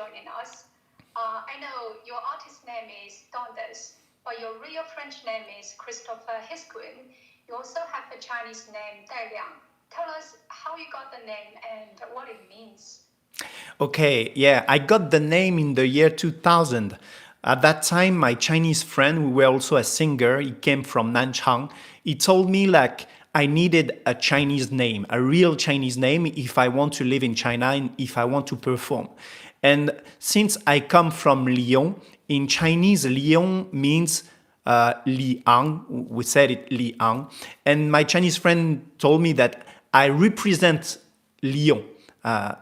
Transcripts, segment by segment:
joining us. I know your artist name is Dantès, but your real French name is Christophe Hisquin. You also have a Chinese name, Dai Liang. Tell us how you got the name and what it means. Okay, yeah, I got the name in the year 2000. At that time, my Chinese friend, who were also a singer, he came from Nanchang. He told me like I needed a Chinese name, a real Chinese name, if I want to live in China and if I want to perform. And since I come from Lyon, in Chinese, Lyon means Liang. We said it Liang. And my Chinese friend told me that I represent Lyon.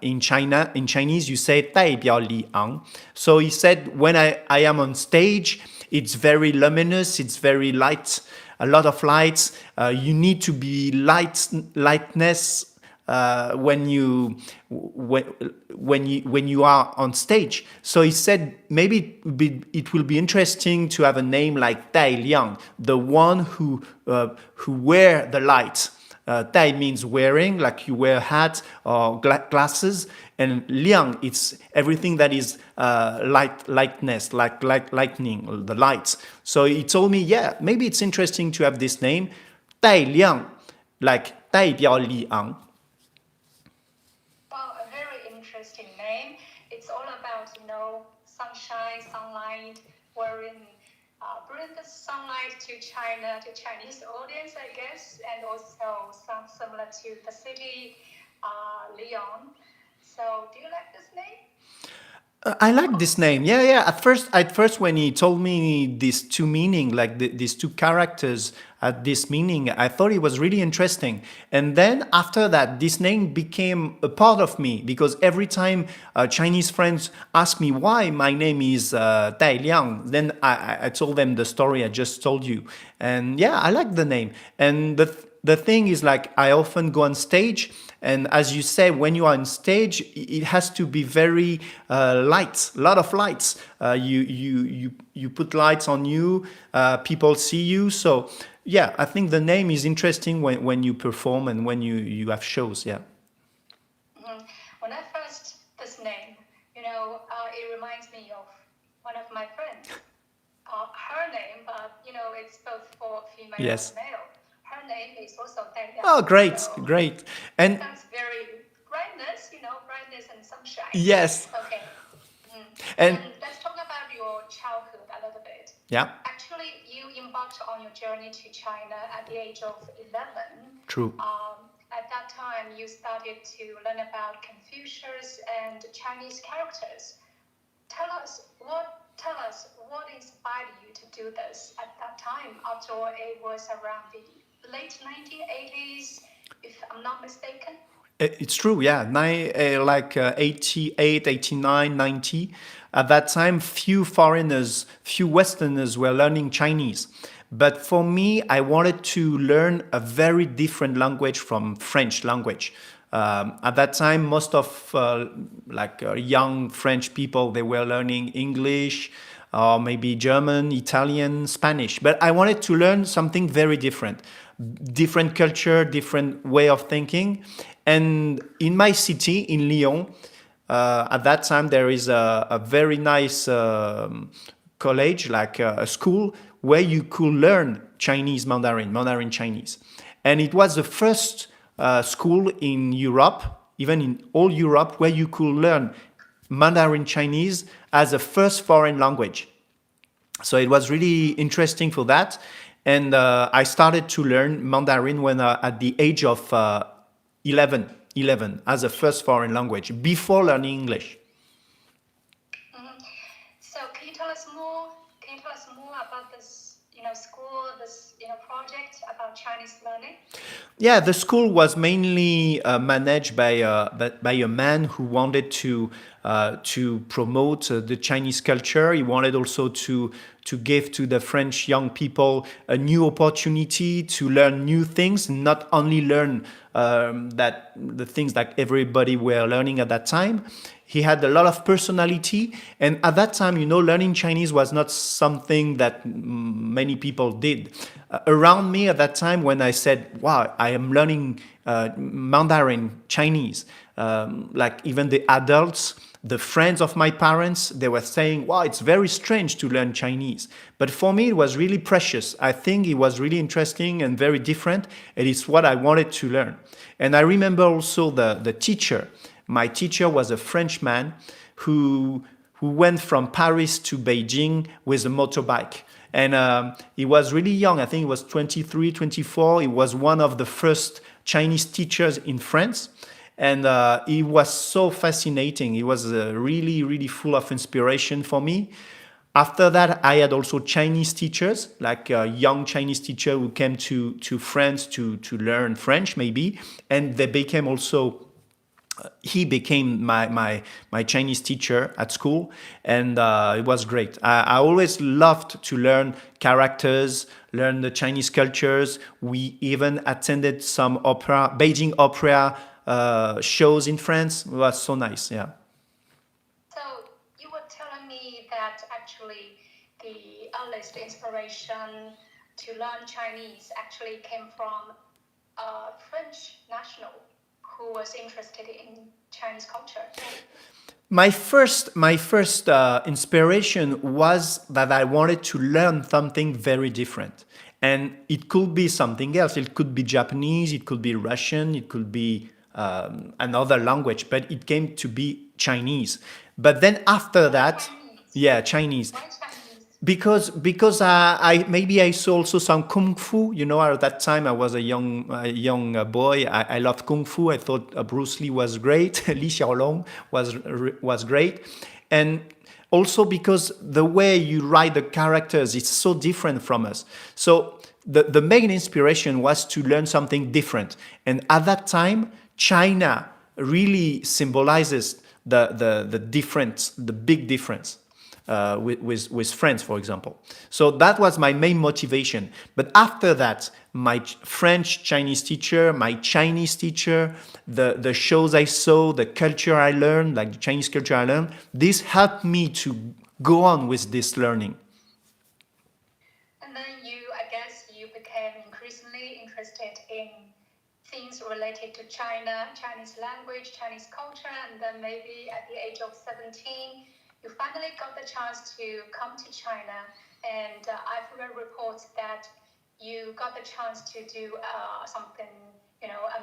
In China, in Chinese, you say 代表 Liang. So he said, when I am on stage, it's very luminous, it's very light, a lot of lights. You need to be lightness when you are on stage. So he said maybe it will be interesting to have a name like Dai Liang, the one who wear the light. Dai means wearing, like you wear a hat or glasses, and Liang, it's everything that is lightness, like lightning, the lights. So he told me, yeah, maybe it's interesting to have this name, Dai Liang, like 代表 Liang. Well, a very interesting name. It's all about, sunshine, sunlight, bring the sunlight to China, to Chinese audience, I guess, and also some similar to the city, Lyon. So, do you like this name? I like this name. Yeah, yeah. At first, when he told me these two meaning, like these two characters at this meaning, I thought it was really interesting. And then after that, this name became a part of me because every time Chinese friends ask me why my name is Dai Liang, then I told them the story I just told you. And yeah, I like the name. And the thing is, like, I often go on stage, and as you say, when you are on stage, it has to be very light, a lot of lights. You put lights on you, people see you. So yeah, I think the name is interesting when you perform and when you have shows. Yeah. When I first this name, it reminds me of one of my friends. Her name, but it's both for female Yes. and male. Her name is also Dai Liang. Oh, great, So great. And sounds very brightness and sunshine. yes, Okay. and And let's talk about your childhood a little bit. yeah, Actually, you embarked on your journey to China at the age of 11. true. At that time, you started to learn about Confucius and Chinese characters. Tell us what inspired you to do this at that time. After all, it was around the late 1980s, if I'm not mistaken. It's true, yeah. 88, 89, 90. At that time, few foreigners, few Westerners were learning Chinese. But for me, I wanted to learn a very different language from French language. At that time, most of young French people, they were learning English or maybe German, Italian, Spanish. But I wanted to learn something very different culture, different way of thinking. And in my city, in Lyon, at that time, there is a very nice college, like a school, where you could learn Chinese Mandarin Chinese. And it was the first school in Europe, even in all Europe, where you could learn Mandarin Chinese as a first foreign language. So it was really interesting for that. And I started to learn Mandarin when at the age of 11 as a first foreign language before learning English. So can you tell us more? Can you tell us more about this, school, this, project about Chinese learning? Yeah, the school was mainly managed by a man who wanted to promote the Chinese culture. He wanted also to give to the French young people a new opportunity to learn new things, not only learn that the things that everybody were learning at that time. He had a lot of personality, and at that time, learning Chinese was not something that many people did. Around me at that time, when I said, "Wow, I am learning Mandarin Chinese," like even the adults, The friends of my parents, they were saying, wow, it's very strange to learn Chinese. But for me, it was really precious. I think it was really interesting and very different. And it's what I wanted to learn. And I remember also the teacher. My teacher was a Frenchman who went from Paris to Beijing with a motorbike. And he was really young. I think he was 23, 24. He was one of the first Chinese teachers in France. And he was so fascinating. He was really, really full of inspiration for me. After that, I had also Chinese teachers, like a young Chinese teacher who came to France to learn French, maybe. And they became also, he became my Chinese teacher at school. And it was great. I always loved to learn characters, learn the Chinese cultures. We even attended some opera, Beijing opera shows in France. It was so nice, yeah. So you were telling me that actually the earliest inspiration to learn Chinese actually came from a French national who was interested in Chinese culture. My first inspiration was that I wanted to learn something very different. And it could be something else. It could be Japanese, it could be Russian, it could be another language, but it came to be Chinese. But then after that, Chinese. yeah, Chinese. Why Chinese? Because I maybe I saw also some kung fu. You know, at that time I was a young boy. I loved kung fu. I thought Bruce Lee was great. Li Xiaolong was great, and also because the way you write the characters is so different from us. So the main inspiration was to learn something different, and at that time China really symbolizes the difference, the big difference. With friends, for example. So that was my main motivation. But after that, my French Chinese teacher, my Chinese teacher, the shows I saw, the culture I learned, like the Chinese culture I learned, this helped me to go on with this learning. And then I guess you became increasingly interested in things related to China, Chinese language, Chinese culture, and then maybe at the age of 17, you finally got the chance to come to China, and I've read reports that you got the chance to do something,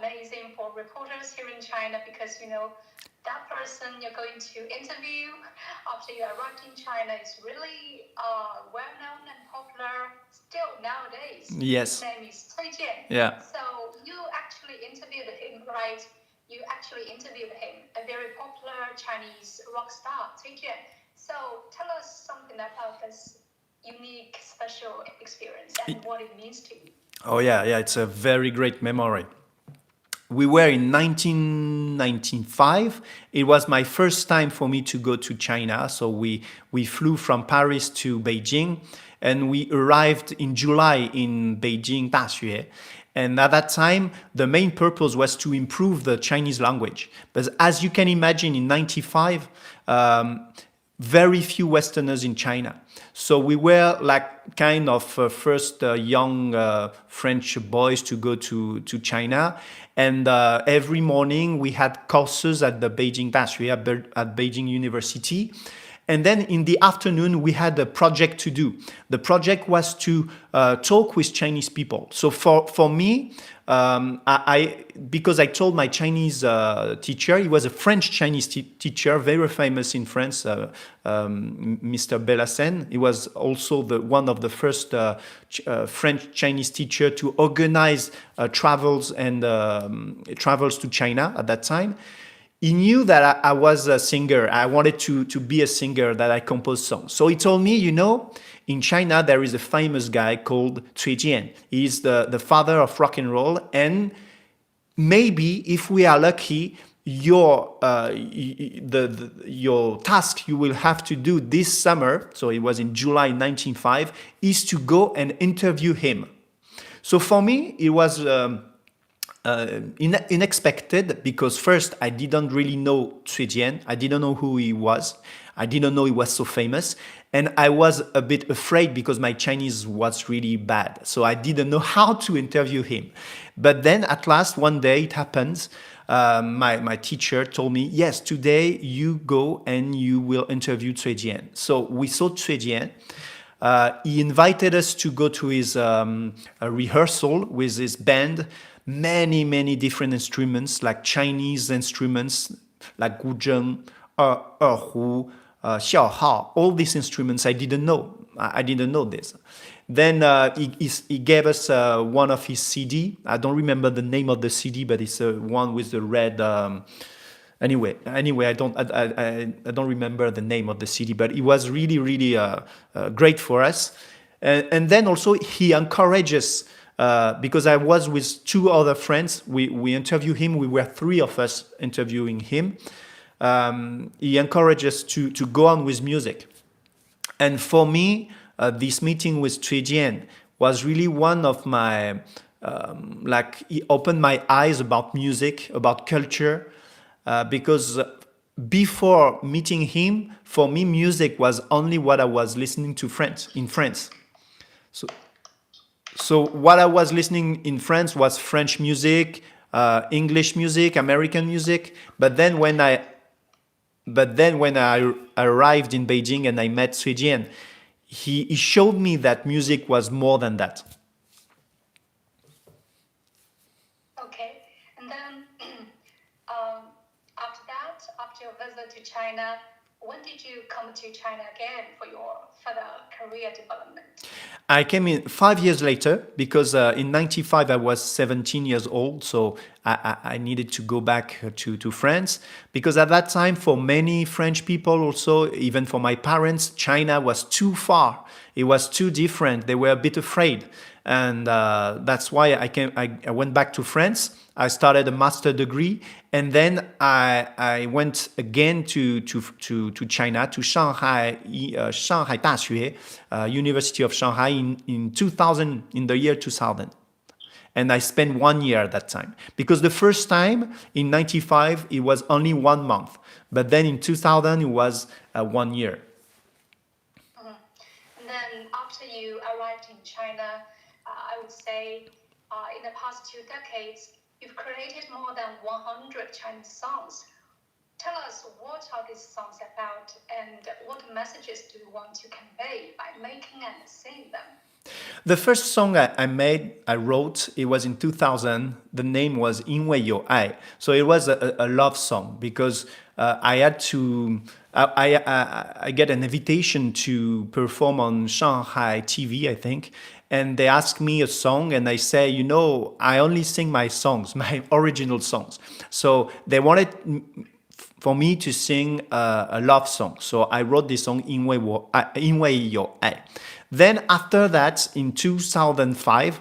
amazing for reporters here in China, because that person you're going to interview after you arrived in China is really well-known and popular still nowadays. Yes. His name is Cui Jian. Yeah. So you actually interviewed him, right? You actually interviewed him, a very popular Chinese rock star, Cui Jian. So tell us something about this unique, special experience and what it means to you. Oh yeah, it's a very great memory. We were in 1995. It was my first time for me to go to China. So we flew from Paris to Beijing, and we arrived in July in Beijing, Daxue. And at that time, the main purpose was to improve the Chinese language. But as you can imagine, in 95, very few Westerners in China. So we were like kind of first young French boys to go to China. And every morning we had courses at the Beijing Daxue, at Beijing University. And then in the afternoon, we had a project to do. The project was to talk with Chinese people. So for me, because I told my Chinese teacher, he was a French Chinese teacher, very famous in France, Mr. Bellassène. He was also one of the first French Chinese teacher to organize travels to China at that time. He knew that I was a singer. I wanted to be a singer, that I composed songs. So he told me, in China, there is a famous guy called Cui Jian. He's the father of rock and roll. And maybe if we are lucky, your task you will have to do this summer, so it was in July 1995, is to go and interview him. So for me, it was unexpected, because first I didn't really know Cui Jian. I didn't know who he was. I didn't know he was so famous. And I was a bit afraid because my Chinese was really bad. So I didn't know how to interview him. But then at last, one day it happens. my teacher told me, yes, today you go and you will interview Cui Jian. So we saw Cui Jian. He invited us to go to his a rehearsal with his band, many different instruments, like Chinese instruments, like guzheng, erhu, xiaohao, all these instruments I didn't know. I didn't know this. Then he gave us one of his CD. I don't remember the name of the CD, but it's one with the red. Anyway, I don't remember the name of the CD, but it was really great for us. And then also he encourages because I was with two other friends. We interviewed him. We were three of us interviewing him. He encouraged us to go on with music. And for me, this meeting with Cui Jian was really one of my, he opened my eyes about music, about culture, because before meeting him, for me, music was only what I was listening to in France. So what I was listening in France was French music, English music, American music. But then when I arrived in Beijing and I met Cui Jian, he showed me that music was more than that. Okay, and then after that, after your visit to China, when did you come to China again for your further career development? I came in 5 years later because in 95 I was 17 years old, so I needed to go back to France because at that time for many French people also, even for my parents, China was too far. It was too different. They were a bit afraid. And that's why I went back to France. I started a master degree, and then I went again to China, to Shanghai, Shanghai 大学, University of Shanghai in 2000, in the year 2000. And I spent 1 year at that time. Because the first time, in 95, it was only 1 month. But then in 2000, it was 1 year. And then after you arrived in China, I would say in the past 2 decades, you've created more than 100 Chinese songs. Tell us, what are these songs about and what messages do you want to convey by making and singing them? The first song I wrote, it was in 2000. The name was 因为有爱. So it was a love song because I had to, I get an invitation to perform on Shanghai TV, I think. And they asked me a song and I say, you know, I only sing my songs, my original songs. So they wanted for me to sing a love song. So I wrote this song 因为有爱. Then after that, in 2005,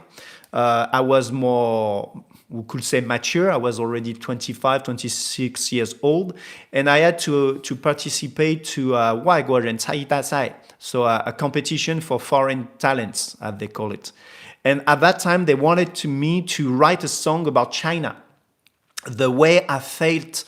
I was more, we could say mature. I was already 25, 26 years old. And I had to participate to 外国人才艺大赛. So a competition for foreign talents, as they call it. And at that time, they wanted me to write a song about China. The way I felt,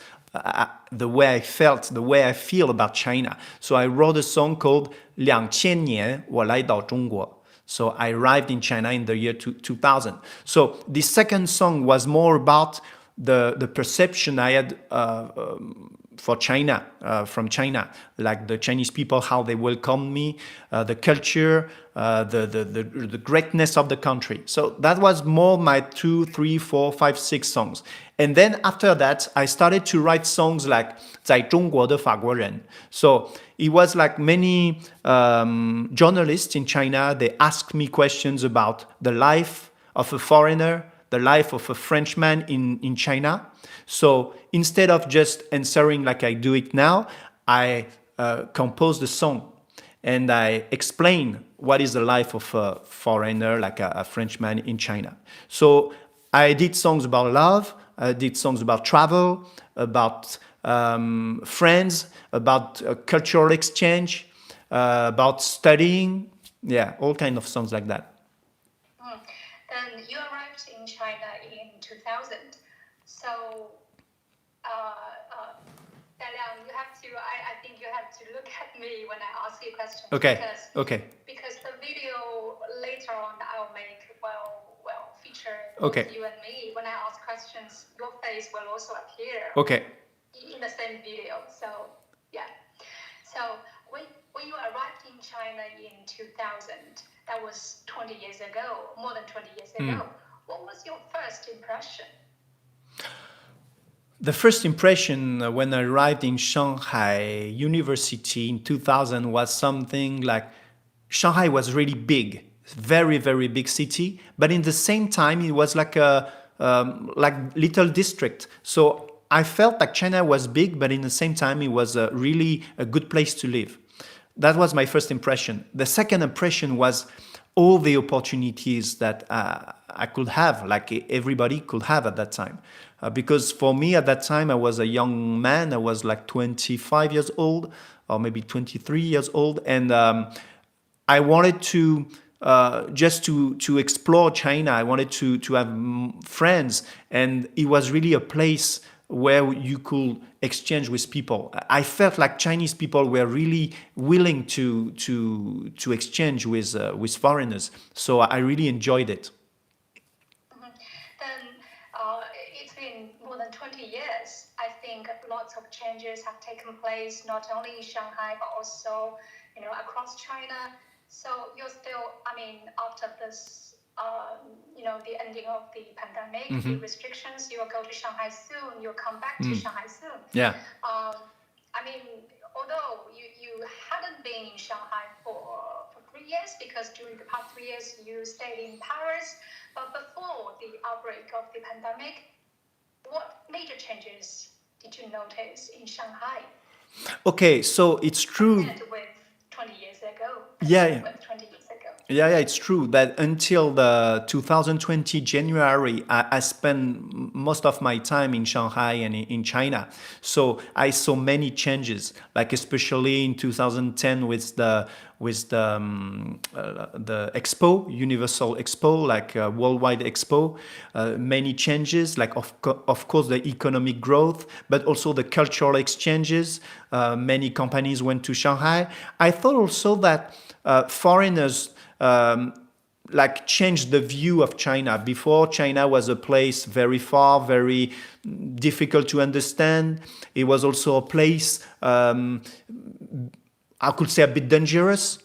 the way I feel about China. So I wrote a song called 2000年我来到中国. So I arrived in China in the year 2000. So the second song was more about the perception I had for China, from China, like the Chinese people, how they welcomed me, the culture, the greatness of the country. So that was more my 2, 3, 4, 5, 6 songs. And then after that, I started to write songs like 在中国的法国人. So it was like many journalists in China, they asked me questions about the life of a foreigner, the life of a Frenchman in China. So instead of just answering like I do it now, I composed a song and I explain what is the life of a foreigner, like a Frenchman in China. So I did songs about love, I did songs about travel, about friends, about cultural exchange, about studying, yeah, all kinds of songs like that. Then you arrived in China in 2000. So, Dai Liang, you have to, I think you have to look at me when I ask you questions. Okay. Because the video later on I'll make will feature Okay. you and me. When I ask questions, your face will also appear. clear Okay. in the same video. So yeah. So when you arrived in China in 2000, that was 20 years ago, more than 20 years ago. What was your first impression? The first impression when I arrived in Shanghai University in 2000 was something like Shanghai was really big, very, very big city, but in the same time, it was like a like little district. So I felt like China was big, but in the same time, it was really a good place to live. That was my first impression. The second impression was all the opportunities that I could have, like everybody could have at that time. Because for me at that time, I was a young man. I was like 25 years old, or maybe 23 years old, and I wanted to just to explore China. I wanted to have friends, and it was really a place where you could exchange with people. I felt like Chinese people were really willing to exchange with foreigners. So I really enjoyed it. Then it's been more than 20 years. I think lots of changes have taken place, not only in Shanghai, but also, across China. So you're still, after this, the ending of the pandemic, the restrictions, you will go to Shanghai soon, you'll come back to Shanghai soon. Yeah. Although you hadn't been in Shanghai for 3 years, because during the past 3 years you stayed in Paris, but before the outbreak of the pandemic, what major changes did you notice in Shanghai? Okay, so it's true. Compared with 20 years ago. Yeah. With 20 years ago. Yeah, it's true that until the 2020 January, I spent most of my time in Shanghai and in China. So I saw many changes, like especially in 2010 with the Expo, Universal Expo, like Worldwide Expo, many changes, like of course the economic growth, but also the cultural exchanges. Many companies went to Shanghai. I thought also that foreigners like changed the view of China. Before, China was a place very far, very difficult to understand. It was also a place, I could say, a bit dangerous.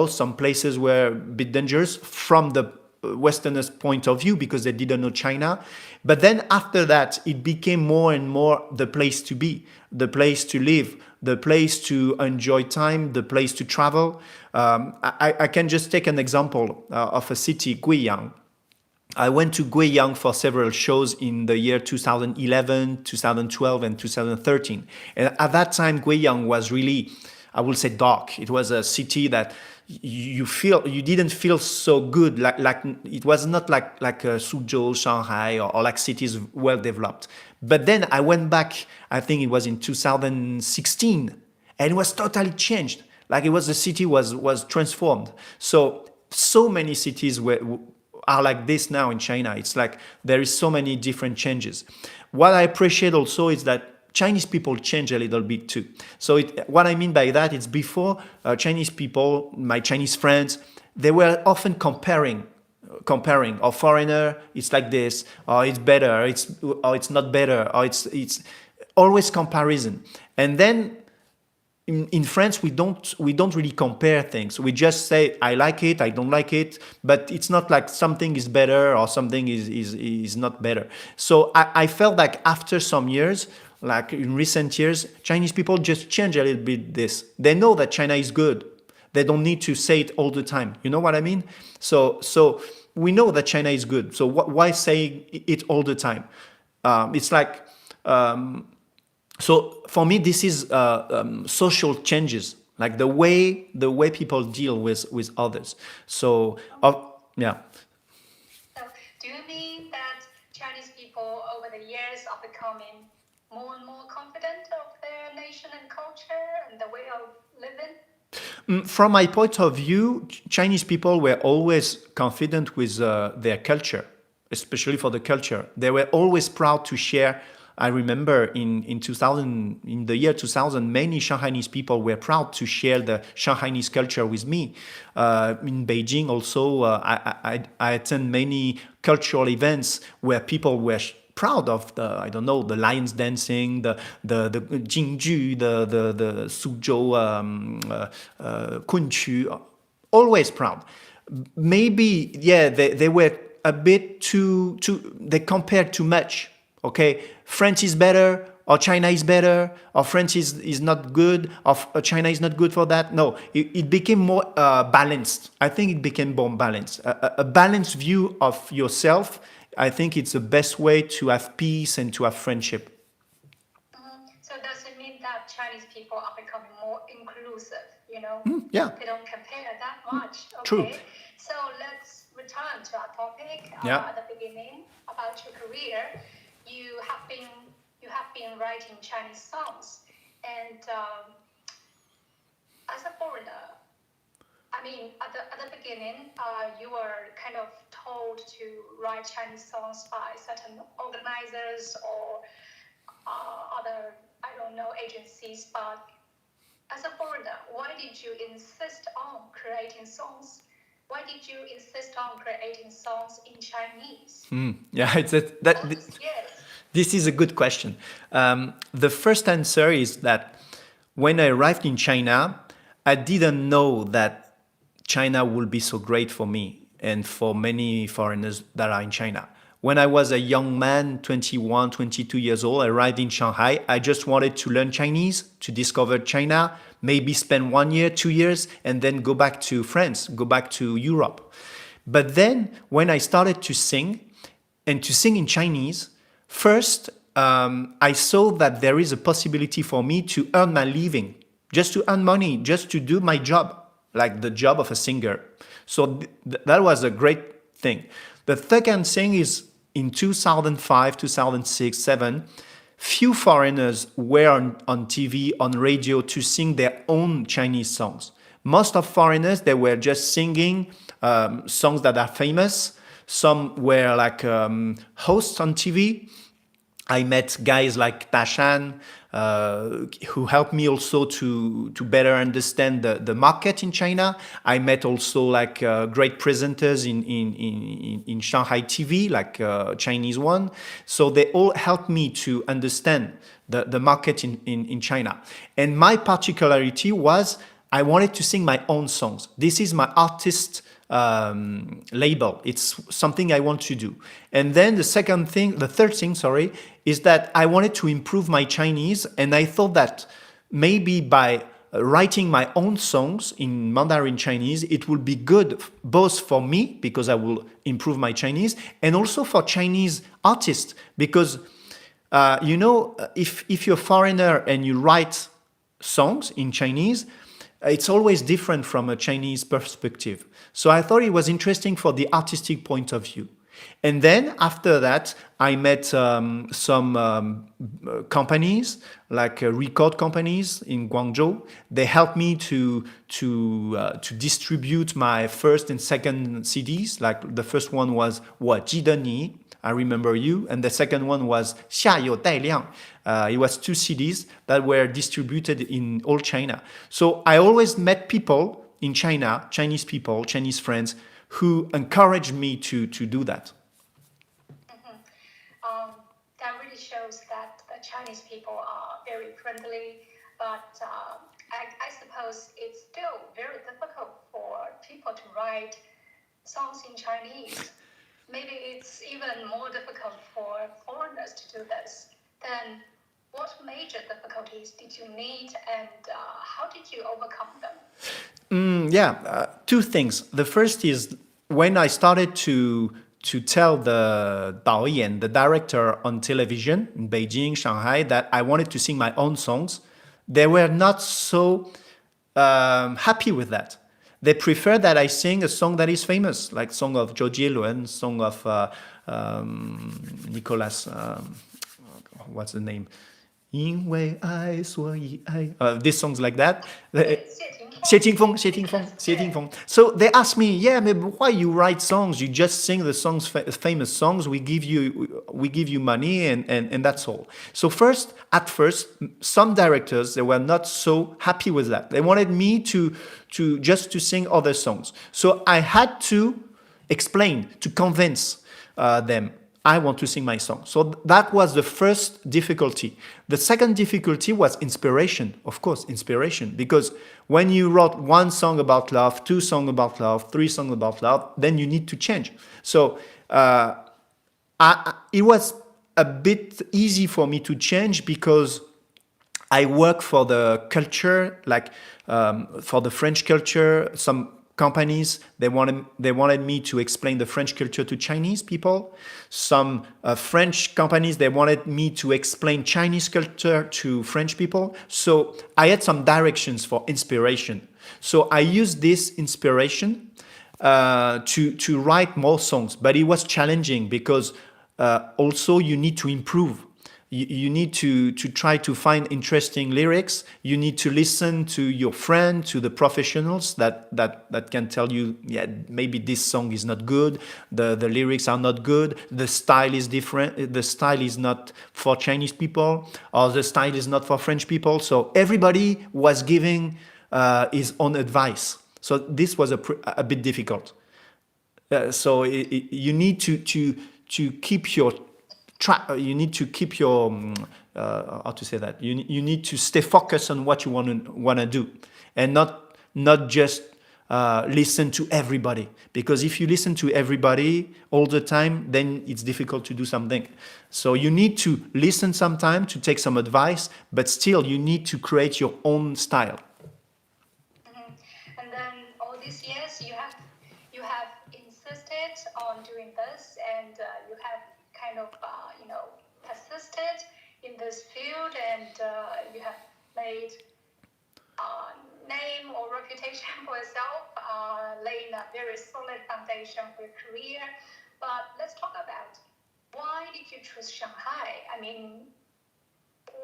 Some places were a bit dangerous from the Westerners' point of view because they didn't know China. But then after that, it became more and more the place to be, the place to live, the place to enjoy time, the place to travel. I can just take an example of a city, Guiyang. I went to Guiyang for several shows in the year 2011, 2012, and 2013. And at that time, Guiyang was really, I would say, dark. It was a city that you didn't feel so good. Like it was not like Suzhou, Shanghai, or like cities well developed. But then I went back. I think it was in 2016, and it was totally changed. Like the city was transformed. So many cities are like this now in China. It's like there is so many different changes. What I appreciate also is that Chinese people change a little bit too. So what I mean by that is before Chinese people, my Chinese friends, they were often comparing. Or foreigner, it's like this, or it's better, or it's not better, or it's always comparison. And then in France, we don't really compare things. We just say, I like it, I don't like it, but it's not like something is better or something is not better. So I felt like after some years, like in recent years, Chinese people just change a little bit this. They know that China is good. They don't need to say it all the time. You know what I mean? So we know that China is good. So why say it all the time? It's like... So for me, this is social changes, like the way people deal with others. So yeah. So do you mean that Chinese people over the years are becoming more and more confident of their nation and culture and the way of living? From my point of view, Chinese people were always confident with their culture, especially for the culture. They were always proud to share. I remember in the year 2000, many Shanghainese people were proud to share the Shanghainese culture with me. In Beijing also, I attend many cultural events where people were proud of the, I don't know, the lions dancing, the Jingju, the Suzhou, Kunqu, always proud. Maybe, yeah, they were a bit too, they compared too much. Okay, France is better, or China is better, or France is not good, or China is not good for that. No, it became more balanced. I think it became more balanced. A balanced view of yourself, I think it's the best way to have peace and to have friendship. So does it mean that Chinese people are becoming more inclusive? Yeah. They don't compare that much. Okay. True. So let's return to our topic Yeah. at the beginning about your career. You have been writing Chinese songs, and as a foreigner, I mean, at the beginning, you were kind of told to write Chinese songs by certain organizers or other, I don't know, agencies. But as a foreigner, why did you insist on creating songs? Why did you insist on creating songs in Chinese? Yeah, Yes. this is a good question. The first answer is that when I arrived in China, I didn't know that China would be so great for me and for many foreigners that are in China. When I was a young man, 21, 22 years old, I arrived in Shanghai. I just wanted to learn Chinese, to discover China, maybe spend 1 year, 2 years, and then go back to France, go back to Europe. But then when I started to sing, and to sing in Chinese, first, I saw that there is a possibility for me to earn my living, just to earn money, just to do my job, like the job of a singer. So that was a great thing. The second thing is in 2005, 2006, 2007, few foreigners were on TV, on radio to sing their own Chinese songs. Most of foreigners, they were just singing songs that are famous. Some were like hosts on TV. I met guys like Tashan, who helped me also to better understand the market in China. I met also like great presenters in Shanghai TV, like Chinese one. So they all helped me to understand the market in China. And my particularity was I wanted to sing my own songs. This is my artist label. It's something I want to do. And then the third thing, is that I wanted to improve my Chinese. And I thought that maybe by writing my own songs in Mandarin Chinese, it would be good both for me, because I will improve my Chinese, and also for Chinese artists. Because, if you're a foreigner and you write songs in Chinese, it's always different from a Chinese perspective. So I thought it was interesting for the artistic point of view. And then after that, I met some companies, like record companies in Guangzhou. They helped me to distribute my first and second CDs. Like the first one was 我记得你, I Remember You, and the second one was 下有待量. It was 2 CDs that were distributed in all China. So I always met people in China, Chinese people, Chinese friends, who encouraged me to do that. That really shows that the Chinese people are very friendly, but I suppose it's still very difficult for people to write songs in Chinese. Maybe it's even more difficult for foreigners to do this. Then what major difficulties did you meet, and how did you overcome them? Two things. The first is when I started to tell the 导演, the director on television in Beijing, Shanghai, that I wanted to sing my own songs, they were not so happy with that. They prefer that I sing a song that is famous, like song of Zhou Jielun, song of Nicolas, what's the name? 因为爱所以爱, these songs like that. 谢霆锋. So they asked me, yeah, maybe why you write songs? You just sing the songs, famous songs. We give you money, and that's all. So at first, some directors, they were not so happy with that. They wanted me to sing other songs. So I had to explain, to convince them. I want to sing my song. So that was the first difficulty. The second difficulty was inspiration, of course, inspiration. Because when you wrote one song about love, two songs about love, three songs about love, then you need to change. So it was a bit easy for me to change because I work for the culture, like for the French culture. Some companies they wanted me to explain the French culture to Chinese people. Some French companies they wanted me to explain Chinese culture to French people. So I had some directions for inspiration. So I used this inspiration to write more songs, but it was challenging because also you need to improve. You need to try to find interesting lyrics. You need to listen to your friend, to the professionals that can tell you, yeah, maybe this song is not good, the lyrics are not good, the style is different, the style is not for Chinese people, or the style is not for French people. So everybody was giving his own advice. So this was a bit difficult. So you need to keep your you need to keep your how to say that you need to stay focused on what you want to do, and not just listen to everybody, because if you listen to everybody all the time, then it's difficult to do something. So you need to listen sometime to take some advice, but still you need to create your own style. And then all these years, you have insisted on doing this, and you have kind of persisted in this field, and you have made name or reputation for yourself, laying a very solid foundation for your career. But let's talk about, why did you choose Shanghai? I mean,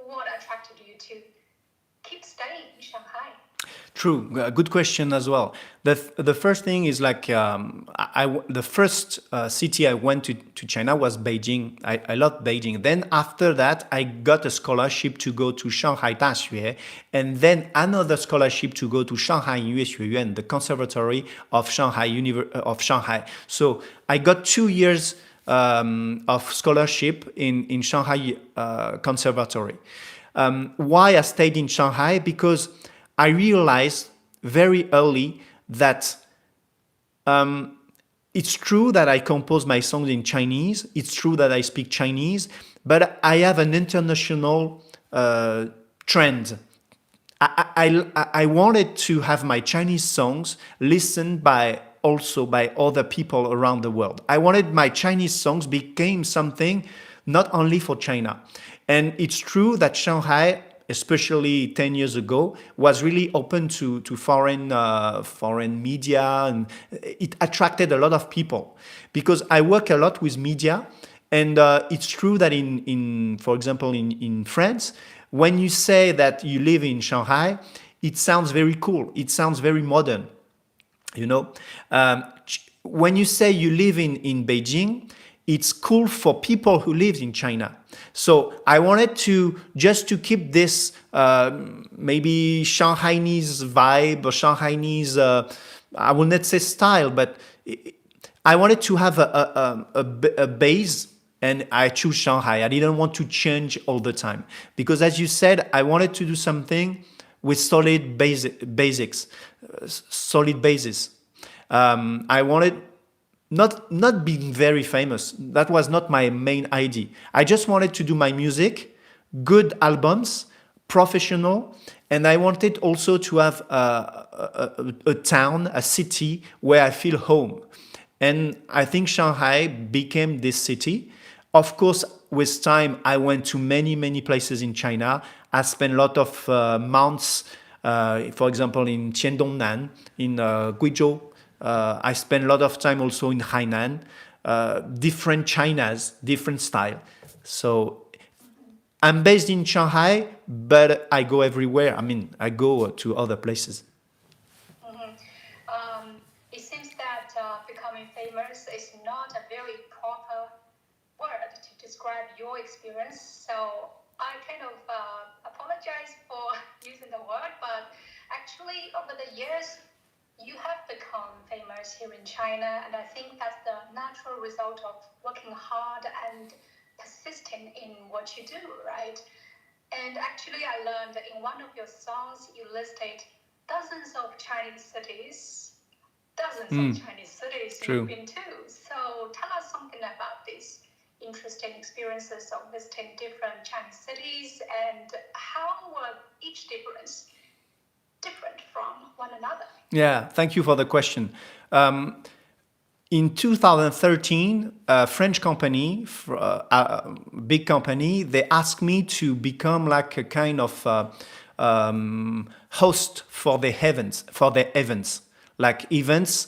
what attracted you to keep staying in Shanghai? True, good question as well. The first thing is like the first city I went to China was Beijing. I loved Beijing. Then after that, I got a scholarship to go to Shanghai Daxue, and then another scholarship to go to Shanghai Yuan, the Conservatory of Shanghai. So I got 2 years of scholarship in Shanghai Conservatory. Why I stayed in Shanghai? Because I realized very early that it's true that I compose my songs in Chinese. It's true that I speak Chinese, but I have an international trend. I wanted to have my Chinese songs listened also by other people around the world. I wanted my Chinese songs became something not only for China. And it's true that Shanghai, especially 10 years ago, was really open to foreign media, and it attracted a lot of people because I work a lot with media. And it's true that for example, in France, when you say that you live in Shanghai, it sounds very cool. It sounds very modern. You know, when you say you live in Beijing, it's cool for people who live in China. So I wanted to keep this maybe Shanghainese vibe or Shanghainese, I will not say style, but I wanted to have a base, and I choose Shanghai. I didn't want to change all the time because, as you said, I wanted to do something with solid basics, solid basis. I wanted not being very famous. That was not my main idea. I just wanted to do my music, good albums, professional, and I wanted also to have a town, a city where I feel home. And I think Shanghai became this city. Of course, with time, I went to many places in China. I spent a lot of months, for example, in Qiandongnan, in Guizhou. I spent a lot of time also in Hainan, different Chinas, different style. So I'm based in Shanghai, but I go everywhere. I mean, I go to other places. It seems that becoming famous is not a very proper word to describe your experience. So I kind of apologize for using the word, but actually over the years, you have become famous here in China, and I think that's the natural result of working hard and persisting in what you do, right? And actually, I learned that in one of your songs, you listed dozens of Chinese cities, of Chinese cities True. you've been to. So tell us something about these interesting experiences of visiting different Chinese cities, and how were each different from one another? Yeah, thank you for the question. In 2013, a French company, big company, they asked me to become like a kind of host for the events, like events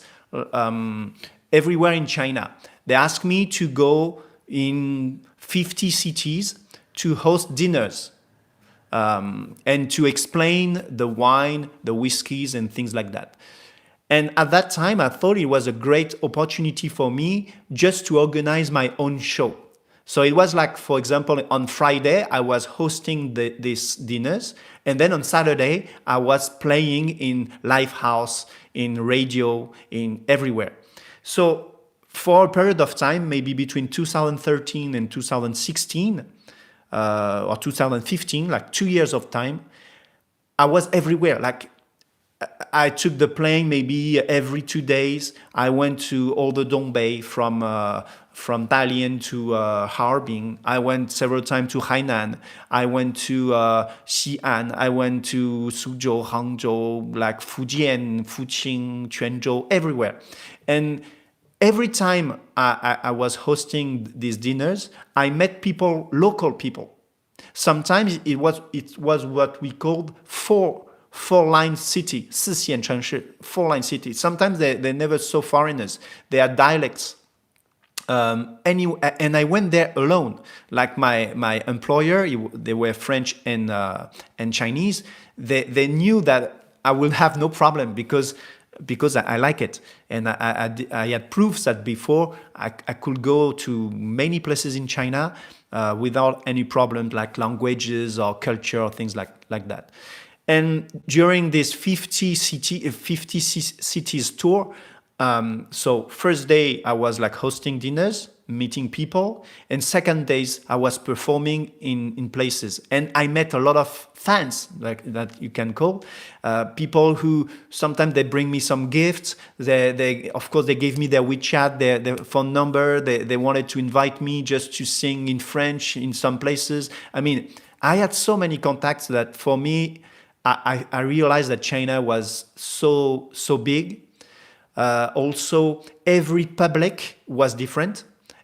everywhere in China. They asked me to go in 50 cities to host dinners and to explain the wine, the whiskeys, and things like that. And at that time, I thought it was a great opportunity for me just to organize my own show. So it was like, for example, on Friday, I was hosting these dinners. And then on Saturday, I was playing in live house, in radio, in everywhere. So for a period of time, maybe between 2013 and 2016, or 2015, like 2 years of time, I was everywhere. Like I took the plane maybe every 2 days. I went to all the Dongbei from Dalian to Harbin. I went several times to Hainan. I went to Xi'an. I went to Suzhou, Hangzhou, like Fujian, Fuqing, Quanzhou, everywhere. And every time I was hosting these dinners, I met people, local people. Sometimes it was what we called four-line city, 四线城市, four-line city. Sometimes they never saw foreigners. They are dialects. And I went there alone. Like my employer, they were French and Chinese. They knew that I will have no problem because I like it, and I had proofs that before I could go to many places in China without any problem, like languages or culture or things like that. And during this 50 cities tour, so first day I was like hosting dinners, meeting people, and second days I was performing in places, and I met a lot of fans, like that you can call people who sometimes they bring me some gifts. They of course they gave me their WeChat, their phone number. They wanted to invite me just to sing in French in some places. I mean, I had so many contacts that for me, I realized that China was so big. Also, every public was different.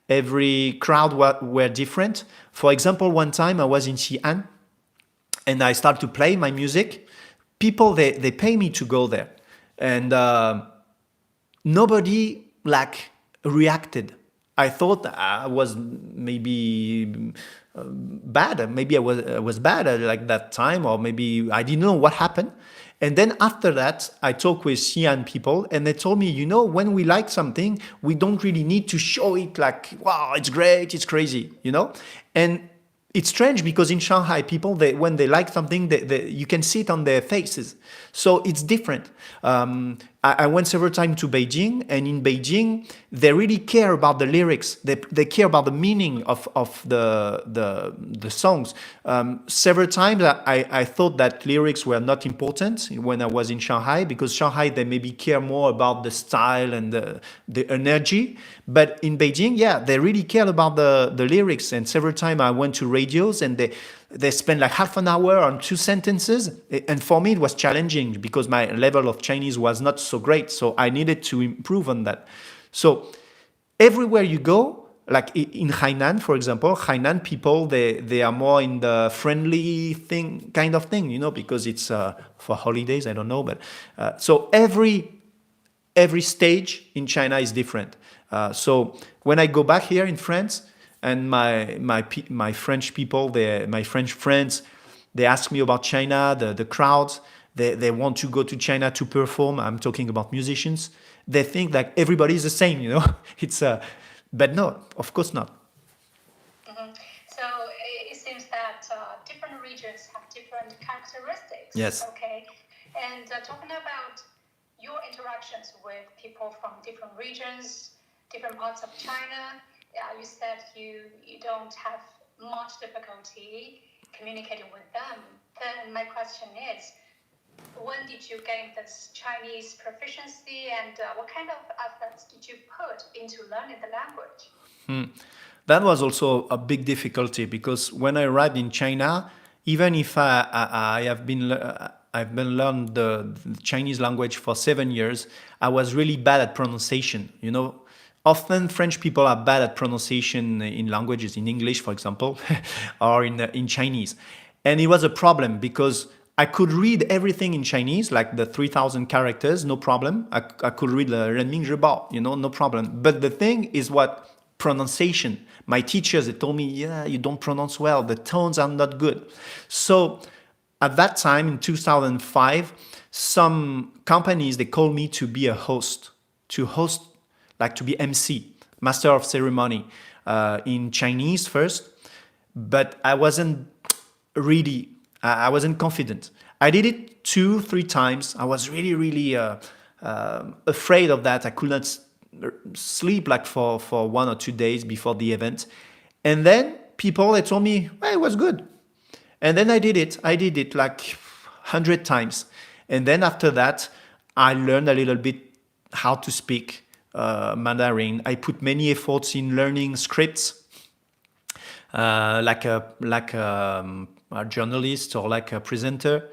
Every crowd were different. For example, one time I was in Xi'an and I started to play my music. People, they pay me to go there. And nobody like reacted. I thought I was maybe bad. Maybe I was bad at like that time, or maybe I didn't know what happened. And then after that, I talked with Xi'an people, and they told me, when we like something, we don't really need to show it like, wow, it's great, it's crazy, And it's strange because in Shanghai, people, when they like something, you can see it on their faces. So it's different. I went several times to Beijing, and in Beijing, they really care about the lyrics. They care about the meaning of the songs. Several times, I thought that lyrics were not important when I was in Shanghai, because Shanghai, they maybe care more about the style and the energy. But in Beijing, yeah, they really care about the lyrics. And several times I went to radios, and they spent like half an hour on 2 sentences. And for me, it was challenging because my level of Chinese was not so great. So I needed to improve on that. So everywhere you go, like in Hainan, for example, Hainan people, they are more in the friendly kind of thing, because it's for holidays, I don't know. But so every stage in China is different. So when I go back here in France, and my French people, my French friends, they ask me about China, the crowds. They want to go to China to perform. I'm talking about musicians. They think that everybody is the same, It's but no, of course not. Mm-hmm. So it seems that different regions have different characteristics. Yes. Okay. And talking about your interactions with people from different regions, different parts of China. You said you don't have much difficulty communicating with them. Then my question is, when did you gain this Chinese proficiency, and what kind of efforts did you put into learning the language? That was also a big difficulty because when I arrived in China, even if I have been I've been learned the Chinese language for 7 years, I was really bad at pronunciation. You know, often French people are bad at pronunciation in languages, in English, for example, or in Chinese, and it was a problem because I could read everything in Chinese, like the 3,000 characters, no problem. I could read the Ren Ming Zhi Bao, no problem. But the thing is what pronunciation. My teachers, they told me, yeah, you don't pronounce well. The tones are not good. So at that time, in 2005, some companies, they called me to be a host, like to be MC, Master of Ceremony, in Chinese first. But I wasn't really, I wasn't confident. I did it 2-3 times. I was really afraid of that. I could not sleep like for 1 or 2 days before the event. And then people, they told me, well, it was good. And then I did it like 100 times. And then after that, I learned a little bit how to speak Mandarin. I put many efforts in learning scripts, like a journalist or like a presenter.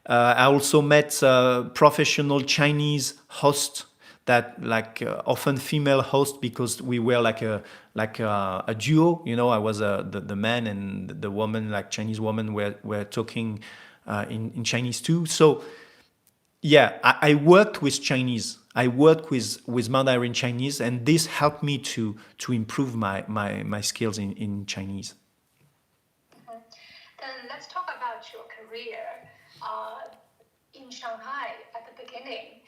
I also met professional Chinese hosts that often female host because we were like a duo. I was the man and the woman, like Chinese woman, were talking in Chinese too. So yeah, I worked with Chinese. I worked with Mandarin Chinese, and this helped me to improve my skills in Chinese. Then let's talk about your career in Shanghai at the beginning.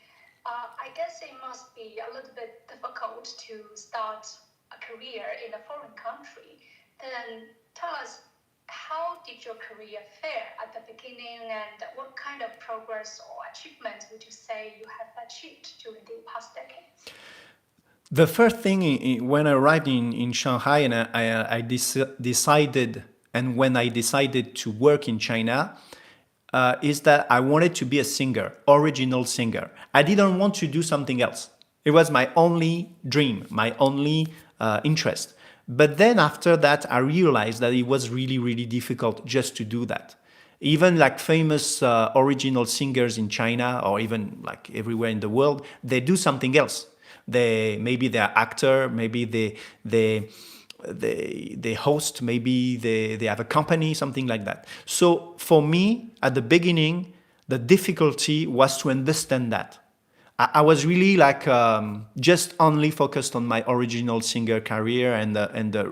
I guess it must be a little bit difficult to start a career in a foreign country. Then tell us, how did your career fare at the beginning, and what kind of progress or achievements would you say you have achieved during the past decades? The first thing when I arrived in Shanghai and I decided, and when I decided to work in China, is that I wanted to be a singer, original singer. I didn't want to do something else. It was my only dream, my only interest. But then after that, I realized that it was really difficult just to do that. Even like famous original singers in China or even like everywhere in the world, they do something else. Maybe they're actor, maybe they host, maybe they have a company, something like that. So for me, at the beginning, the difficulty was to understand that. I was really just only focused on my original singer career and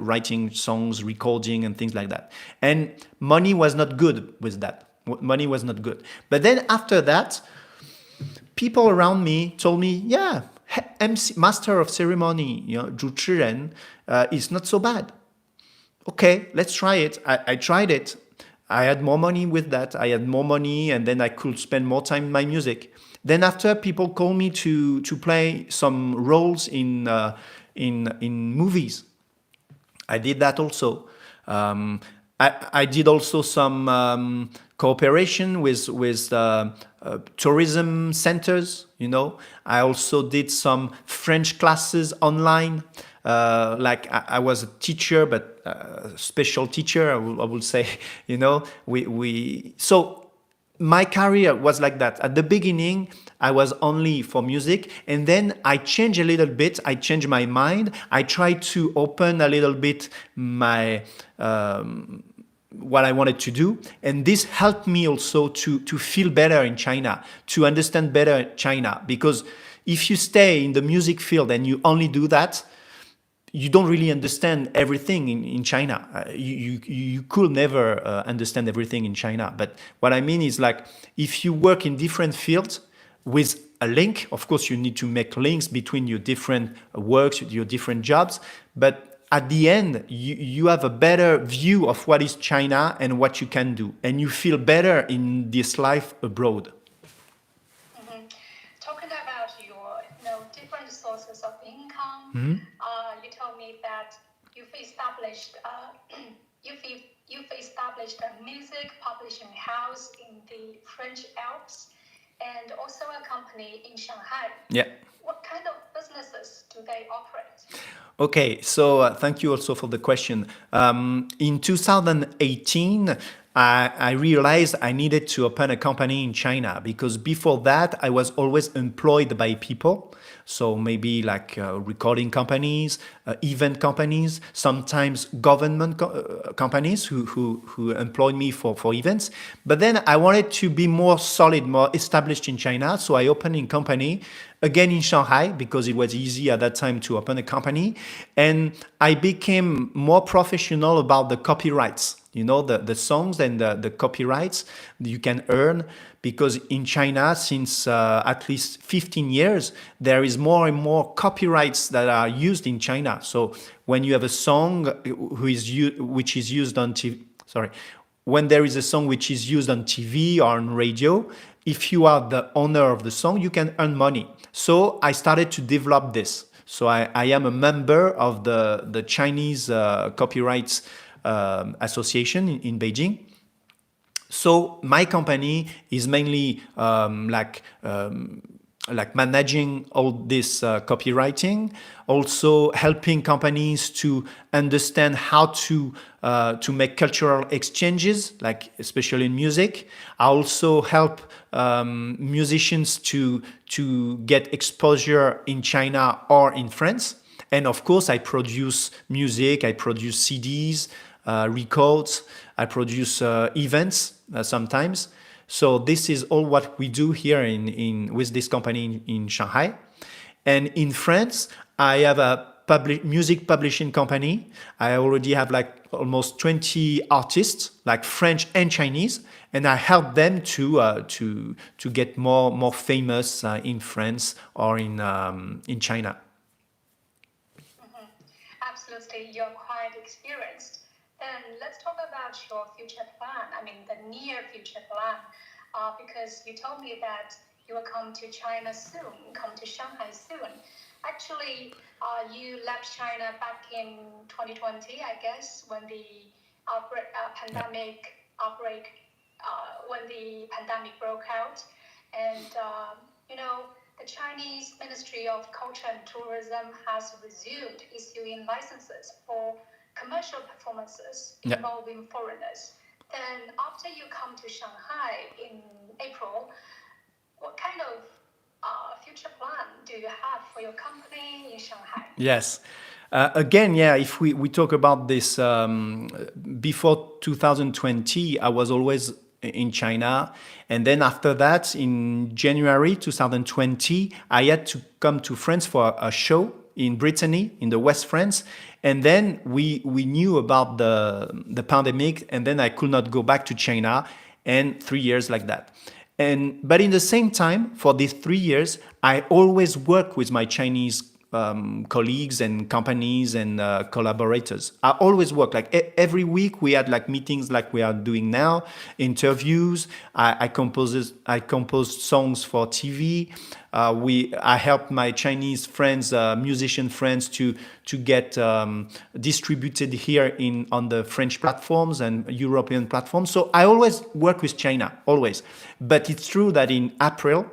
writing songs, recording and things like that. And money was not good with that. Money was not good. But then after that, people around me told me, yeah, MC, Master of Ceremony, 主持人, is not so bad. Okay, let's try it. I tried it. I had more money with that. I had more money, and then I could spend more time in my music. Then after, people called me to play some roles in movies. I did that also. I did also some cooperation with tourism centers. I also did some French classes online. I was a teacher, but special teacher, I would say. So my career was like that. At the beginning, I was only for music, and then I changed a little bit. I changed my mind. I tried to open a little bit my what I wanted to do, and this helped me also to feel better in China, to understand better China. Because if you stay in the music field and you only do that, you don't really understand everything in China. You could never understand everything in China. But what I mean is if you work in different fields with a link, of course you need to make links between your different works, your different jobs. But at the end, you have a better view of what is China and what you can do. And you feel better in this life abroad. talking about your different sources of income, you told me that you've established a music publishing house in the French Alps and also a company in Shanghai. Yeah. What kind of businesses do they operate? Okay, so thank you also for the question. In 2018, I realized I needed to open a company in China because before that, I was always employed by people. So maybe like recording companies, event companies, sometimes government companies who employed me for events. But then I wanted to be more solid, more established in China. So I opened a company again in Shanghai because it was easy at that time to open a company. And I became more professional about the copyrights, the songs and the copyrights you can earn. Because in China, since at least 15 years, there is more and more copyrights that are used in China. So when you have a song which is used on TV, when there is a song which is used on TV or on radio, if you are the owner of the song, you can earn money. So I started to develop this. So I am a member of the Chinese Copyrights Association in Beijing. So my company is mainly like managing all this copywriting, also helping companies to understand how to make cultural exchanges, like especially in music. I also help musicians to get exposure in China or in France. And of course, I produce music, I produce CDs, records, I produce events sometimes. So this is all what we do here with this company in Shanghai. And in France, I have a music publishing company. I already have like almost 20 artists, like French and Chinese, and I help them to get more famous in France or in China. Mm-hmm. Absolutely, you're quite experienced. Then let's talk about your future plan. I mean, the near future plan, because you told me that you will come to China soon, come to Shanghai soon. Actually, you left China back in 2020, I guess, when the pandemic outbreak, when the pandemic broke out, and the Chinese Ministry of Culture and Tourism has resumed issuing licenses for commercial performances involving foreigners. Then after you come to Shanghai in April, what kind of future plan do you have for your company in Shanghai? Yes. Again, if we talk about this, before 2020, I was always in China. And then after that, in January 2020, I had to come to France for a show in Brittany, in the West France. And then we knew about the pandemic, and then I could not go back to China, and 3 years like that. But in the same time, for these 3 years, I always work with my Chinese colleagues and companies and collaborators. I always work like every week. We had like meetings like we are doing now, interviews. I composed songs for TV. I helped my Chinese friends, musician friends, to get distributed here on the French platforms and European platforms. So I always work with China, always. But it's true that in April,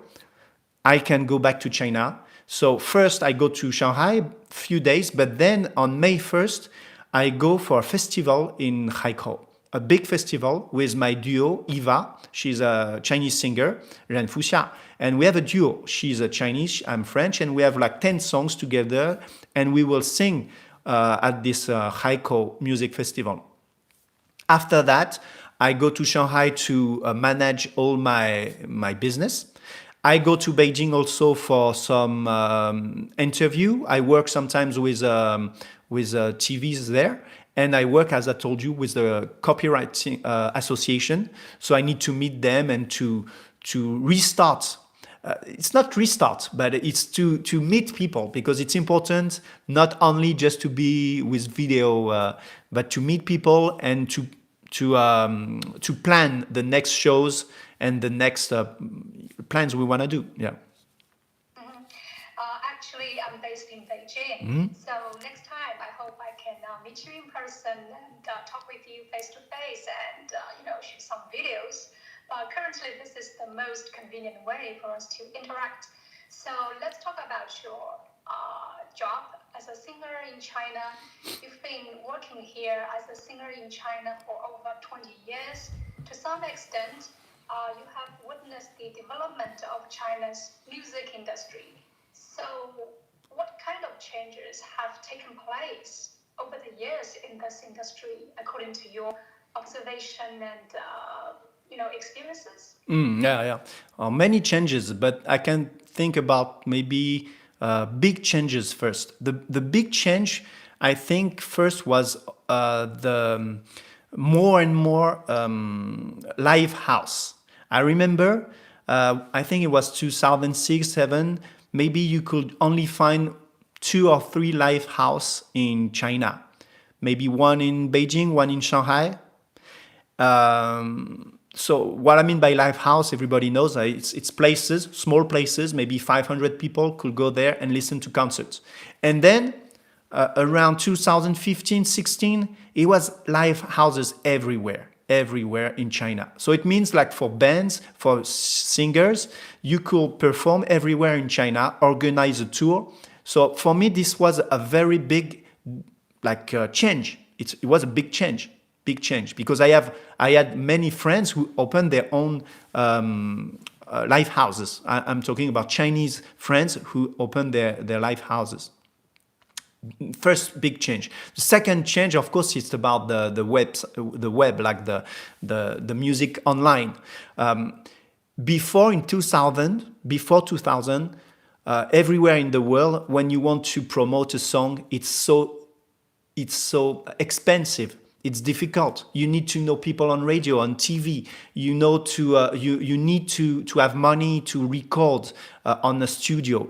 I can go back to China. So first I go to Shanghai, few days, but then on May 1st, I go for a festival in Haikou, a big festival with my duo, Eva. She's a Chinese singer, Ren Fuxia. And we have a duo. She's a Chinese, I'm French, and we have like 10 songs together, and we will sing at this Haikou music festival. After that, I go to Shanghai to manage all my business. I go to Beijing also for some interview. I work sometimes with TVs there. And I work, as I told you, with the Copyright Association. So I need to meet them and to restart. It's not restart, but it's to meet people, because it's important not only just to be with video, but to meet people and to plan the next shows and the next plans we want to do. Yeah. I'm based in Beijing. So next time, I hope I can meet you in person and talk with you face to face and shoot some videos. But currently, this is the most convenient way for us to interact. So let's talk about your job as a singer in China. You've been working here as a singer in China for over 20 years. To some extent, you have witnessed the development of China's music industry. So, what kind of changes have taken place over the years in this industry, according to your observation and experiences? Many changes, but I can think about maybe big changes first. The big change, I think, first was the more and more live house. I remember, I think it was 2006, 7. Maybe you could only find 2 or 3 live house in China. Maybe one in Beijing, one in Shanghai. So what I mean by live house, everybody knows it's places, small places, maybe 500 people could go there and listen to concerts. And then around 2015, 16, it was live houses everywhere in China. So it means like for bands, for singers, you could perform everywhere in China, organize a tour. So for me, this was a very big change. It was a big change because I had many friends who opened their own live houses. I'm talking about Chinese friends who opened their live houses. First big change. The second change, of course, it's about the web, like the music online. Before 2000, everywhere in the world, when you want to promote a song, it's so expensive. It's difficult. You need to know people on radio, on TV. You need to have money to record on a studio.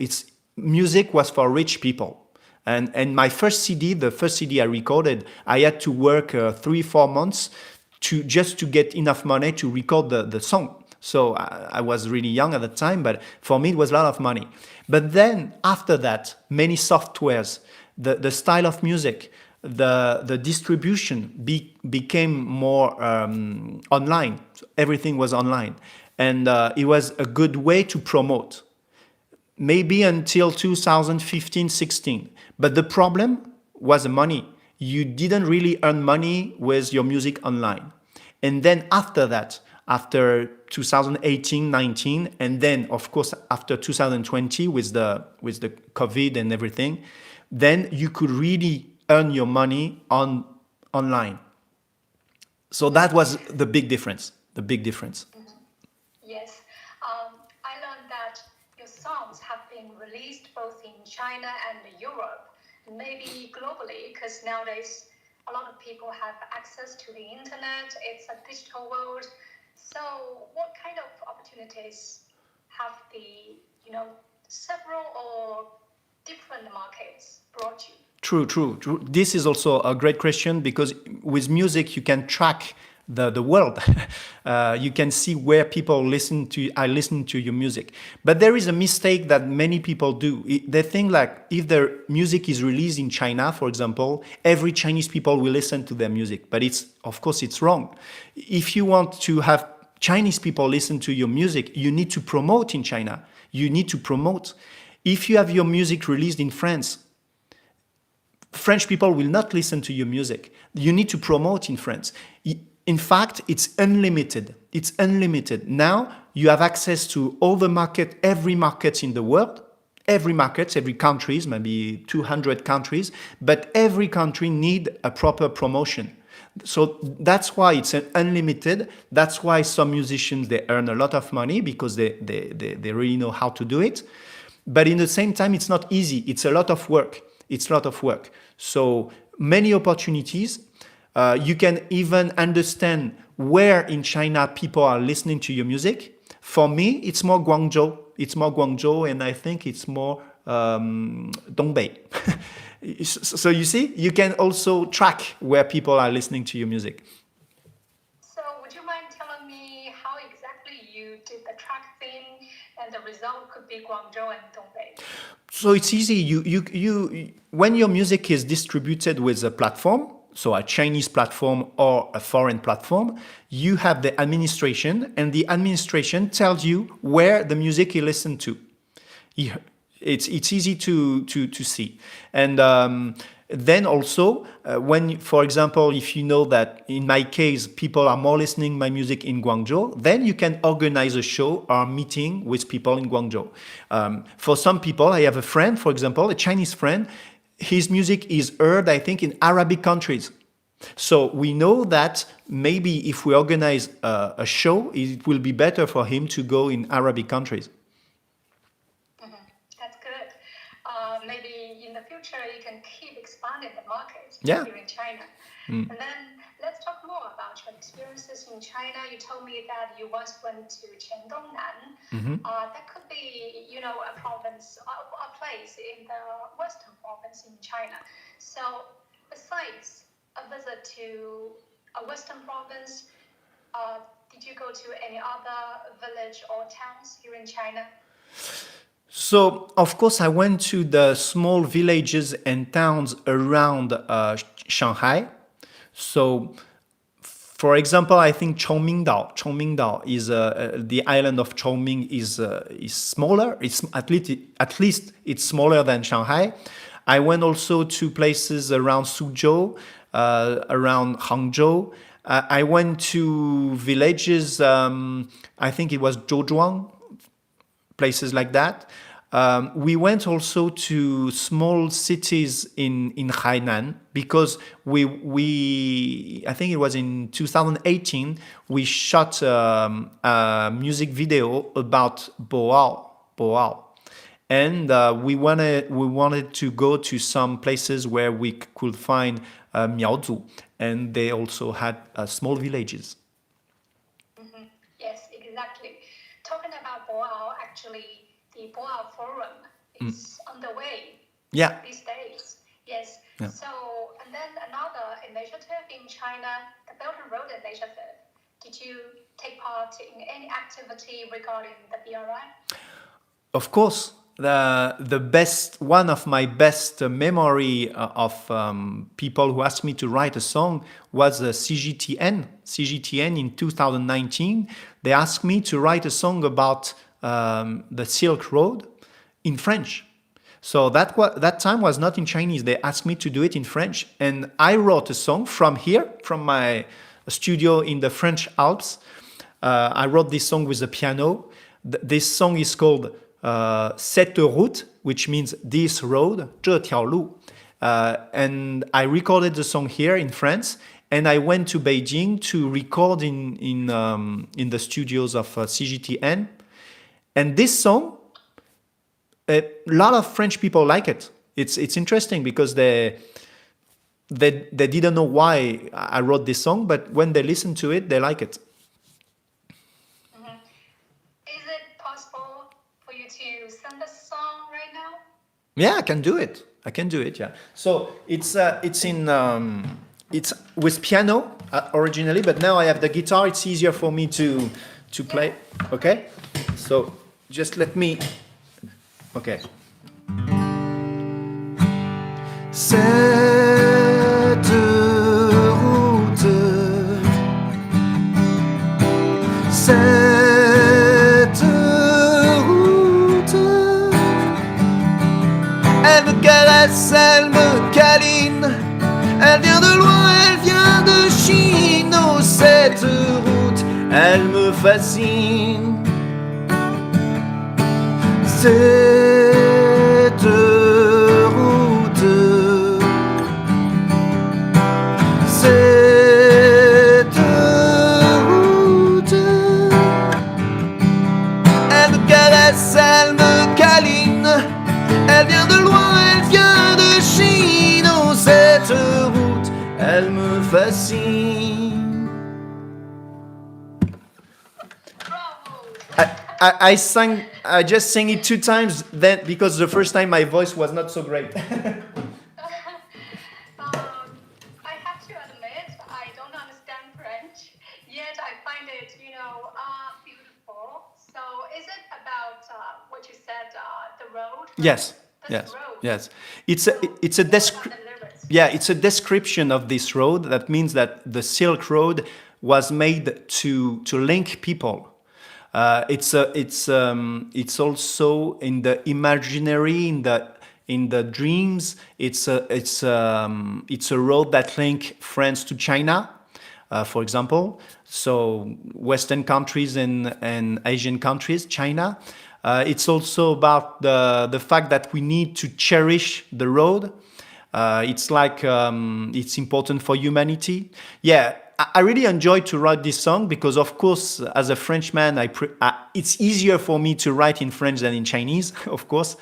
Music was for rich people. And my first CD, the first CD I recorded, I had to work 3-4 months just to get enough money to record the song. So I was really young at the time, but for me it was a lot of money. But then after that, many softwares, the style of music, the distribution became more online. Everything was online. And it was a good way to promote. Maybe until 2015, 16. But the problem was the money. You didn't really earn money with your music online. And then after that, after 2018, 19, and then of course after 2020 with the COVID and everything, then you could really earn your money online. So that was the big difference. Yes. I learned that your songs have been released both in China and Europe, maybe globally, because nowadays a lot of people have access to the internet. It's a digital world. So what kind of opportunities have the, several or different markets brought you? True. This is also a great question because with music you can track the world. You can see where people are listening to your music. But there is a mistake that many people do. They think like if their music is released in China, for example, every Chinese people will listen to their music. But of course it's wrong. If you want to have Chinese people listen to your music, you need to promote in China. You need to promote. If you have your music released in France, French people will not listen to your music. You need to promote in France. In fact, it's unlimited. Now you have access to all the market, every market in the world, every countries, maybe 200 countries, but every country need a proper promotion. So that's why it's unlimited. That's why some musicians, they earn a lot of money because they really know how to do it. But in the same time, it's not easy. It's a lot of work. So many opportunities. You can even understand where in China people are listening to your music. For me, it's more Guangzhou, and I think it's more Dongbei. So you see, you can also track where people are listening to your music. So would you mind telling me how exactly you did the track thing and the result could be Guangzhou and Dongbei? So it's easy. You when your music is distributed with a platform, so a Chinese platform or a foreign platform, you have the administration, and the administration tells you where the music you listen to. You- it's easy to see, and then also when, for example, if you know that in my case people are more listening my music in Guangzhou, then you can organize a show or meeting with people in Guangzhou. For some people, I have a friend, for example, a Chinese friend. His music is heard, I think, in Arabic countries. So we know that maybe if we organize a show, it will be better for him to go in Arabic countries. That's good. Maybe in the future you can keep expanding the market Yeah. here in China. And then let's talk more about your experiences in China. You told me that you once went to Qiandongnan. That could be, a province, a place in the western province in China. So besides a visit to a western province, did you go to any other village or towns here in China? So, of course, I went to the small villages and towns around Shanghai. So, for example, I think Chongmingdao. Chongmingdao is the island of Chongming is smaller. It's at least it's smaller than Shanghai. I went also to places around Suzhou, around Hangzhou. I went to villages. I think it was Zhouzhuang, places like that. We went also to small cities in Hainan because I think it was in 2018 we shot a music video about Boao, and we wanted to go to some places where we could find Miaozu, and they also had small villages. Yes, exactly. Talking about Boao, actually, the Boao Forum is underway Yeah. these days. Yes. Yeah. So, and then another initiative in China, the Belt and Road Initiative. Did you take part in any activity regarding the BRI? Of course, one of my best memory of people who asked me to write a song was CGTN. CGTN in 2019, they asked me to write a song about the Silk Road in French. So that time was not in Chinese. They asked me to do it in French, and I wrote a song from here, from my studio in the French Alps. I wrote this song with the piano. This song is called Cette route, which means this road, 这条路. And I recorded the song here in France, and I went to Beijing to record in the studios of CGTN. And this song, a lot of French people like it. It's interesting because they didn't know why I wrote this song, but when they listen to it, they like it. Is it possible for you to sing the song right now? Yeah, I can do it. Yeah. So it's with piano originally, but now I have the guitar. It's easier for me to play. Okay. So just let me. Okay. Cette route, cette route, elle me caresse, elle me câline, elle vient de loin, elle vient de Chine. Oh, cette route, elle me fascine. Cette route, cette route, elle me caresse, elle me câline, elle vient de loin, elle vient de Chine. Oh, cette route, elle me fascine. I just sang it 2 times then because the first time my voice was not so great. I have to admit, I don't understand French, yet I find it, beautiful. So is it about what you said, the road? Yes. The yes, road. yes. So It's a what about the lyrics? yeah, it's a description of this road. That means that the Silk Road was made to link people. It's also in the imaginary, in the dreams. It's a road that link France to China, for example. So Western countries and Asian countries, China. It's also about the fact that we need to cherish the road. It's like it's important for humanity. Yeah, I really enjoyed to write this song because, of course, as a Frenchman, it's easier for me to write in French than in Chinese. Of course,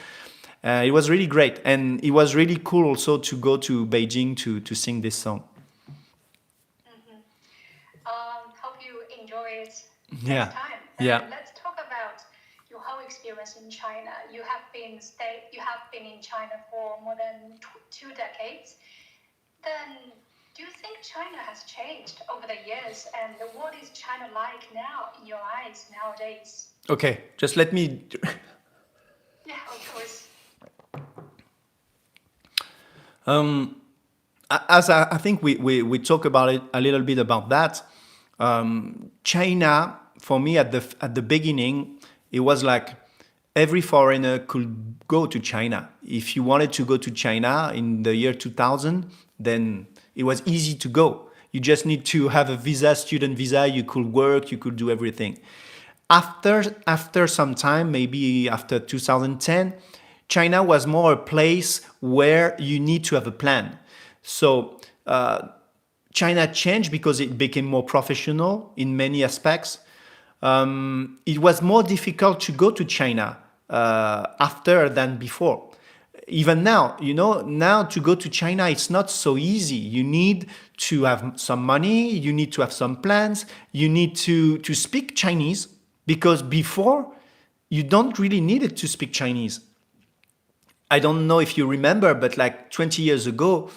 it was really great, and it was really cool also to go to Beijing to sing this song. Mhm. Hope you enjoy it Yeah, next time. yeah. Then let's talk about your whole experience in China. You have been in China for more than 2 decades. Then, do you think China has changed over the years? And what is China like now in your eyes nowadays? Okay, just let me. Yeah, of course. As I think we talk about it a little bit about that. China, for me, at the beginning, it was like every foreigner could go to China. If you wanted to go to China in the year 2000, then it was easy to go. You just need to have a visa, student visa. You could work. You could do everything. After some time, maybe after 2010, China was more a place where you need to have a plan. So China changed because it became more professional in many aspects. It was more difficult to go to China after than before. Even now, now to go to China, it's not so easy. You need to have some money, you need to have some plans, you need to speak Chinese, because before, you don't really need it to speak Chinese. I don't know if you remember, but like 20 years ago,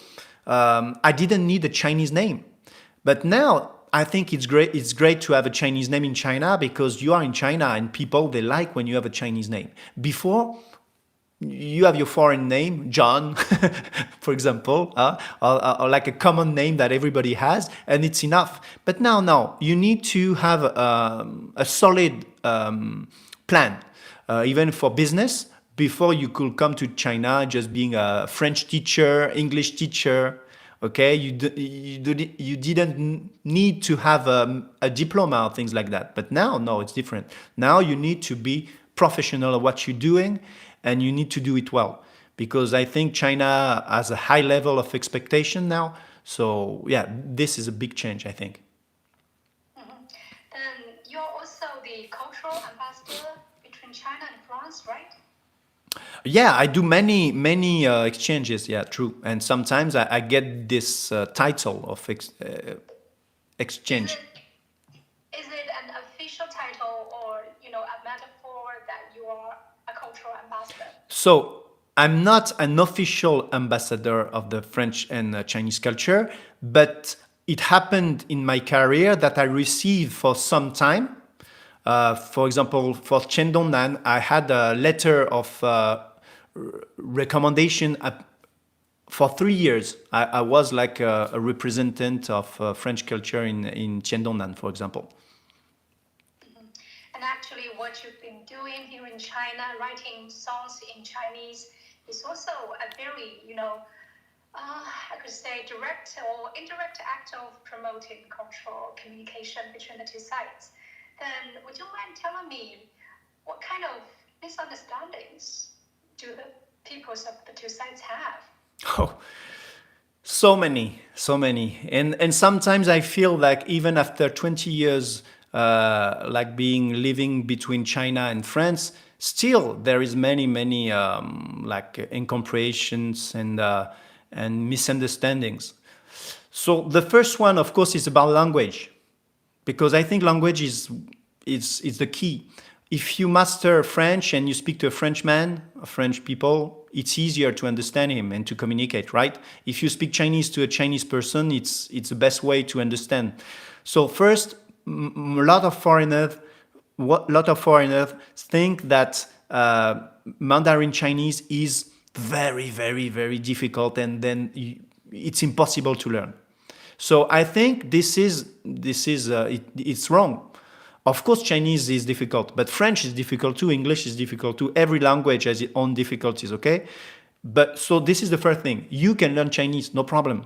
I didn't need a Chinese name. But now I think it's great. It's great to have a Chinese name in China because you are in China and people they like when you have a Chinese name. Before, you have your foreign name, John, for example, or like a common name that everybody has, and it's enough. But now, you need to have a solid plan, even for business. Before you could come to China just being a French teacher, English teacher, okay, you didn't need to have a diploma or things like that. But now, no, it's different. Now you need to be professional at what you're doing, and you need to do it well, because I think China has a high level of expectation now. So yeah, this is a big change, I think. Mhm. Then you're also the cultural ambassador between China and France, right? Yeah, I do many exchanges. Yeah, true. And sometimes I get this title of Is exchange. it is it an official title or a metaphor that you are a cultural ambassador? So I'm not an official ambassador of the French and Chinese culture, but it happened in my career that I received for some time. For example, for Chendongnan, I had a letter of recommendation for 3 years. I was like a representative of French culture in Chendongnan, for example. And actually, what you've been doing here in China, writing songs in Chinese, is also a very, I could say direct or indirect act of promoting cultural communication between the two sides. Then, would you mind telling me what kind of misunderstandings do the peoples of the two sides have? Oh, so many, so many, and sometimes I feel like even after 20 years, like being living between China and France, still there is many like incomprehensions and misunderstandings. So the first one, of course, is about language, because I think language is the key. If you master French and you speak to a Frenchman, French people, it's easier to understand him and to communicate, right? If you speak Chinese to a Chinese person, it's the best way to understand. So first, a lot of foreigners think that Mandarin Chinese is very, very, very difficult, and then it's impossible to learn. So I think it's wrong. Of course, Chinese is difficult, but French is difficult too. English is difficult too. Every language has its own difficulties. Okay, but so this is the first thing. You can learn Chinese, no problem.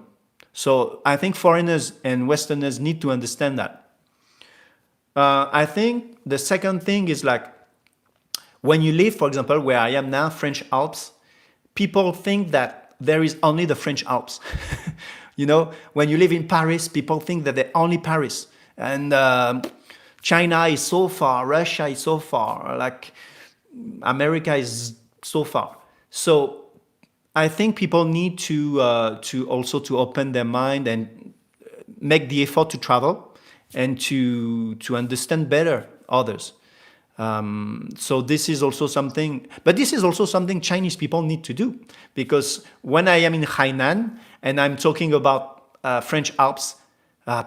So I think foreigners and Westerners need to understand that. I think the second thing is like when you live, for example, where I am now, French Alps, people think that there is only the French Alps. You know, when you live in Paris, people think that they're only Paris. And China is so far, Russia is so far, like America is so far. So I think people need to also to open their mind and make the effort to travel and to understand better others. So this is also something, but this is also something Chinese people need to do, because when I am in Hainan and I'm talking about French Alps,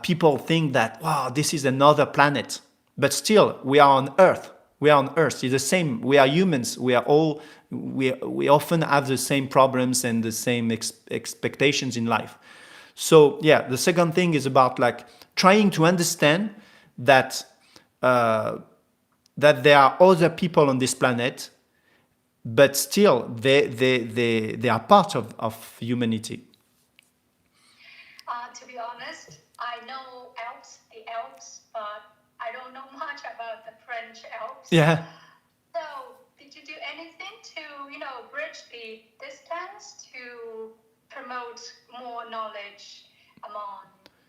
people think that, wow, this is another planet. But still, we are on Earth. We are on Earth. It's the same. We are humans. We are all. We often have the same problems and the same expectations in life. So yeah, the second thing is about like trying to understand that that there are other people on this planet, but still they are part of humanity. To be honest, I know the Alps, but I don't know much about the French Alps. Yeah. So, did you do anything to, bridge the distance to promote more knowledge among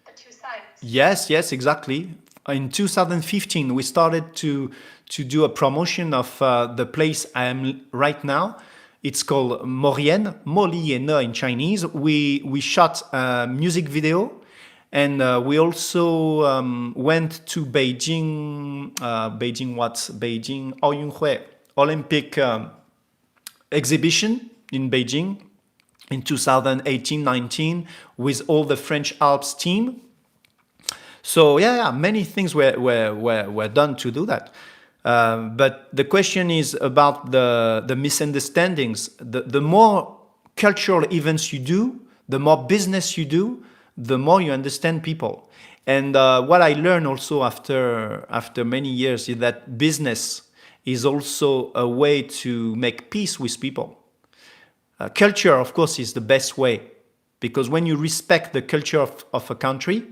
the two sides? Yes, exactly. In 2015, we started to do a promotion of the place I am right now. It's called Morienne, Molienne in Chinese. We shot a music video, and we also went to Beijing. Beijing Oyunhui Olympic exhibition in Beijing in 2018-19 with all the French Alps team. So yeah, many things were done to do that. But the question is about the misunderstandings. The more cultural events you do, the more business you do, the more you understand people. And what I learned also after many years is that business is also a way to make peace with people. Culture, of course, is the best way, because when you respect the culture of a country,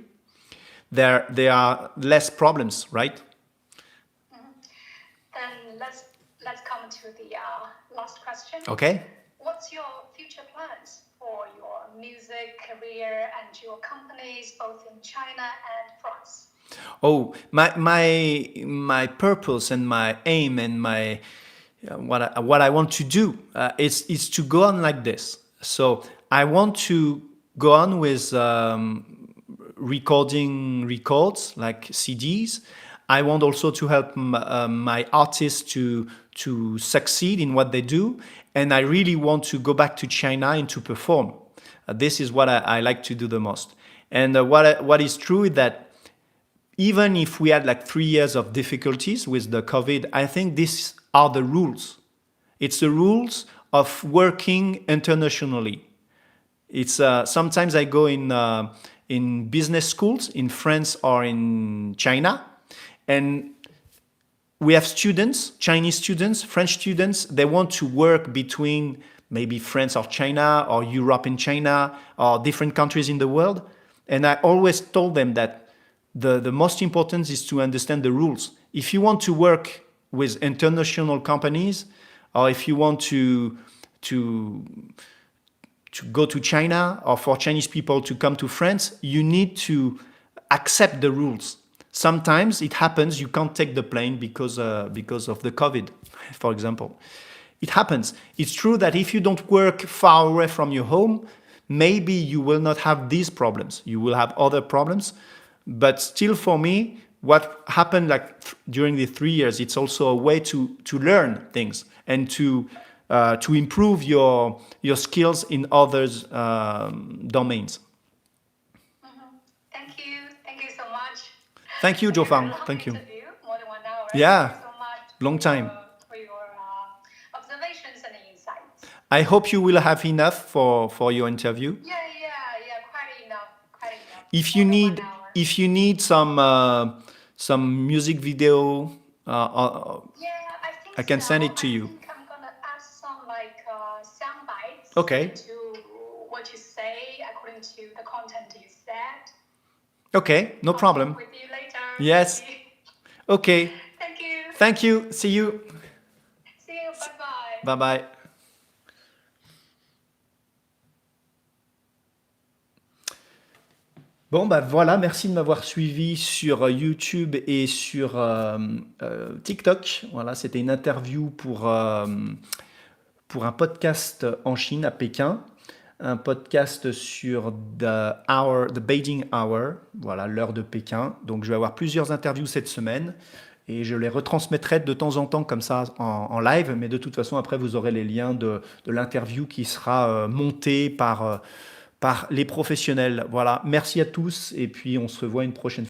there are less problems, right? Then let's come to the last question. Okay. What's your future plans for your music career and your companies, both in China and France? Oh, my purpose and my aim and my what I want to do is to go on like this. So I want to go on with recording records like CDs. I want also to help my artists to succeed in what they do, and I really want to go back to China and to perform. This is what I like to do the most. And what is true is that even if we had like 3 years of difficulties with the COVID, I think these are the rules. It's the rules of working internationally. It's sometimes I go in business schools in France or in China, and we have students, Chinese students, French students. They want to work between maybe France or China or Europe and China or different countries in the world. And I always told them that the most important is to understand the rules. If you want to work with international companies, or if you want to go to China, or for Chinese people to come to France, you need to accept the rules. Sometimes it happens you can't take the plane because of the COVID, for example. It happens. It's true that if you don't work far away from your home, maybe you will not have these problems. You will have other problems. But still, for me, what happened during the 3 years, it's also a way to learn things and to improve your skills in others domains. Thank you so much. Thank you, Zhou Fang. Thank you. More than 1 hour. Yeah, Thank you so much long time. for your observations and insights. I hope you will have enough for your interview. Yeah, quite enough, quite enough. If you More than need 1 hour. if you need some music video, Yeah, I think I can so. send it to I you. think I'm gonna add some like sound bites Okay. to what you say according to the content you said. Okay, no I'll problem. talk with you later. Yes. Maybe. Okay. Thank you. Thank you. See you. See you. Bye bye. Bye bye. Bon, bah voilà, merci de m'avoir suivi sur YouTube et sur TikTok. Voilà, c'était une interview pour un podcast en Chine, à Pékin. Un podcast sur the Beijing Hour, voilà, l'heure de Pékin. Donc je vais avoir plusieurs interviews cette semaine et je les retransmettrai de temps en temps comme ça en live, mais de toute façon après vous aurez les liens de l'interview qui sera montée par les professionnels. Voilà, merci à tous et puis on se revoit une prochaine fois.